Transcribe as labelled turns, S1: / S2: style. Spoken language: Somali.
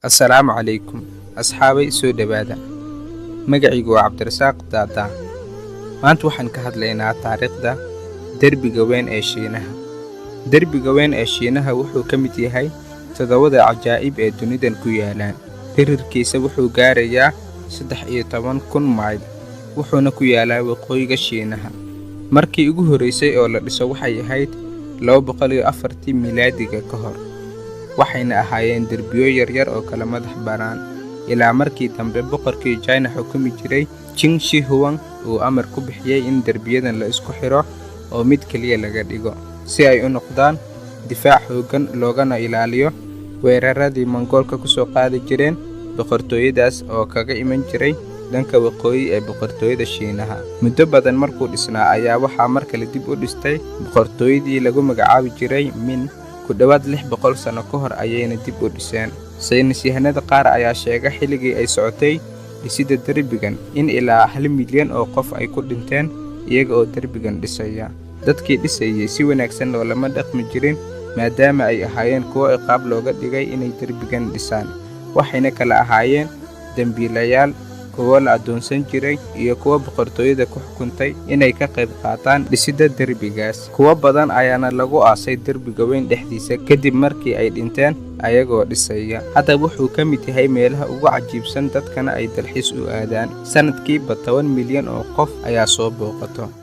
S1: Assalaamu calaykum asxaabay soo dhawaada. Magacaygu waa Cabdirasaaq Daada. Maanta waxaan ka hadlaynaa taariikhda derbiga weyn ee Shiinaha. Derbiga weyn ee Shiinaha wuxuu ka mid yahay todobada cajaa'ib ee dunidan ku yaalaan. Dhererkiisa wuxuu gaarayaa 13,000 mayl, wuxuuna ku yaalaa waqooyiga Shiinaha. Markii ugu horeysay oo la dhiso waxay ahayd 204 miilaadiga ka hor. waxayna ahaayeen derbiyo yaryar oo kala madax banaan ilaa markii dambe boqorkii China xukumi jiray Qin Shi Huang uu amar ku bixiyay in derbiyadan la isku xiro oo mid kaliya laga dhigo si ay u noqdaan difaac xooggan loogana ilaaliyo weeraradii Mongoolka ku soo qaadi jireen boqortooyadaas oo kaga iman jiray dhanka waqooyi ee boqortooyada Shiinaha. Muddo badan markuu dhisnaa ayaa waxaa mar kale dib u dhistay boqortooyadii lagu magacaabi jiray Min. ku dhawaad 600 sano ka hor ayayna dib u dhiseen. Saynis yahanada qaar ayaa sheegay xilligii ay socotay dhisidda derbigan in ilaa 1 milyan oo qof ay ku dhinteen iyaga oo derbigan dhisaya. Dadkii dhisayay si wanaagsan loolama dhaqmi jirin maadaama ay ahaayeen kuwo ciqaab looga dhigay inay derbigan dhisaan. Waxayna kala ahaayeen dambiilayaal, kuwo la adoonsan jiray iyo kuwo boqortooyada ku xukuntay inay ka qayb qaataan dhisidda derbigaas. Kuwo badan ayaana lagu aasay derbiga weyn dhexdiisa kadib markii ay dhinteen ayagoo dhisaya. Hadda wuxuu ka mid yahay meelaha ugu cajiibsan dadkana ay dalxiis u aadaan. Sanadkiiba 10 milyan oo qof ayaa soo booqato.